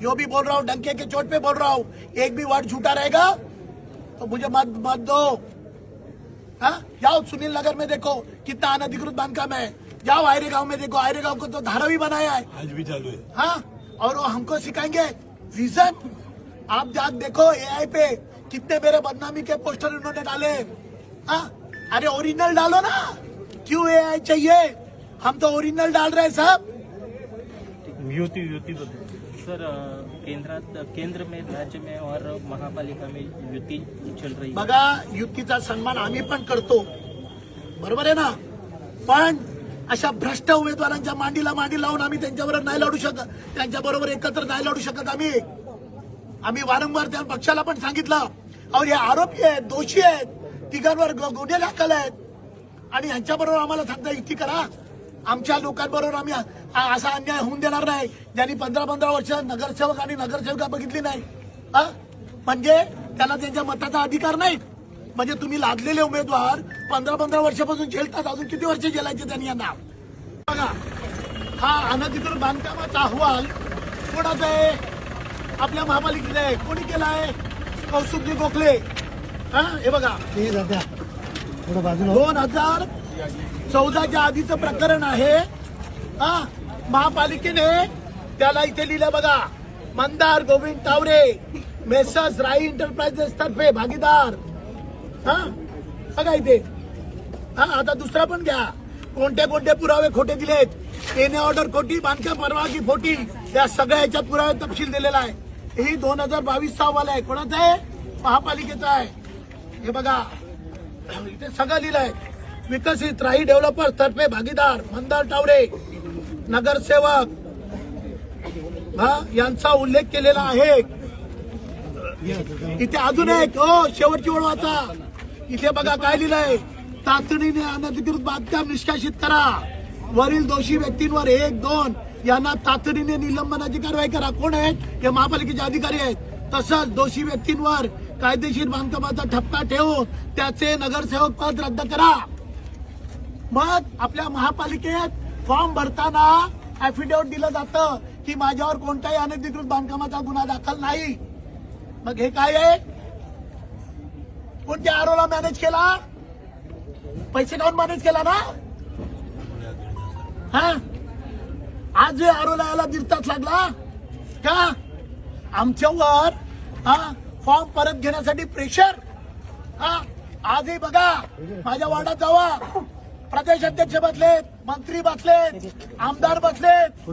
यो भी बोल रहा हूँ, डंके के चोट पे बोल रहा हूँ, एक भी वर्ड झूठा रहेगा तो मुझे मत दो। हाँ, जाओ सुनील नगर में देखो कितना अनधिकृत बांधकाम है, जाओ आयरे गांव में देखो, आयरे गांव को तो धारावी बनाया है, आज भी चालू है। हाँ, और वो हमको सिखाएंगे विजन। आप जाकर देखो एआई पे कितने मेरे बदनामी के पोस्टर उन्होंने डाले। हाँ, अरे ओरिजिनल डालो ना, क्यों एआई चाहिए, हम तो ओरिजिनल डाल रहे हैं साहब। युती सर, केंद्र में, राज्य में और महापालिका में युती चल रही है। बघा, युतीचा सन्मान आम्ही पण करतो, बरोबर आहे ना, पण अशा भ्रष्ट उमेदवारांच्या मांडीला मांडी लावून आम्ही त्यांच्याबरोबर नाही लढू शकत, त्यांच्याबरोबर एकत्र नाही लढू शकत। आम्ही वारंवार त्या पक्षाला पण सांगितलं, और हे आरोपी आहेत, दोषी आहेत, तिघांवर गुन्हे दाखल आहेत, आणि यांच्याबरोबर आम्हाला सांगता युती करा। आमच्या लोकांबरोबर आम्ही असा अन्याय होऊन देणार नाही, ज्यांनी 15-15 वर्ष नगरसेवक आणि नगरसेविका बघितली नाही, म्हणजे त्यांना त्यांच्या मताचा अधिकार नाही। म्हणजे तुम्ही लादलेले उमेदवार 15-15 वर्षापासून झेलतात, अजून किती वर्ष झेलायचे त्यांनी यांना। बघा, हा अनधिकृत बांधकामाचा अहवाल कोणाचा आहे, आपल्या महापालिकेचा आहे, कोणी केला आहे, कौस्तुभजी गोखले। हे बघा, 2014च्या आधीचं प्रकरण आहे। महापालिकेने त्याला इथे लिहिलं बघा, मंदार गोविंद तावरे मेसर्स राई एंटरप्राइजेस तर्फे भागीदार। बघा इथे, आता दुसरा पण घ्या, कोणते कोणते पुरावे खोटे दिलेत, येणे ऑर्डर खोटी, बांधकाम परवानगी खोटी, या सगळ्या याच्यात पुरावे तपशील दिलेला आहे। ही 2022चा अहवाल आहे, कोणाचा आहे, महापालिकेचा आहे। हे बघा, इथे सगळं लिहिलंय, विकसित राही डेव्हलपर्स तर्फे भागीदार मंदार तावरे नगरसेवक, यांचा उल्लेख केलेला आहे। इथे अजून एक, शेवटची ओळ वाचा, इथे बघा काय लिहिलंय, तातडीने अनधिकृत बांधकाम निष्कासित करा, वरील दोषी व्यक्तींवर 1-2 यांना तातडीने निलंबनाची कारवाई करा। कोण आहेत, हे महापालिकेचे अधिकारी आहेत। तसंच दोषी व्यक्तींवर कायदेशीर बांधकामाचा ठपका ठेवून त्याचे नगरसेवक पद रद्द करा। मग आपल्या महापालिकेत फॉर्म भरताना ऍफिडेव्हिट दिलं जातं की माझ्यावर कोणत्याही अनधिकृत बांधकामाचा गुन्हा दाखल नाही। मग हे काय आहे, कोणत्या आरोला मॅनेज केला, पैसे काढून मॅनेज केला ना। आज आरोला याला 1.5 तास लागला का, आमच्यावर फॉर्म परत घेण्यासाठी प्रेशर। आजही बघा, माझ्या वार्डात जावा, प्रदेश अध्यक्ष बसलेत, मंत्री बसलेत, आमदार बसलेत।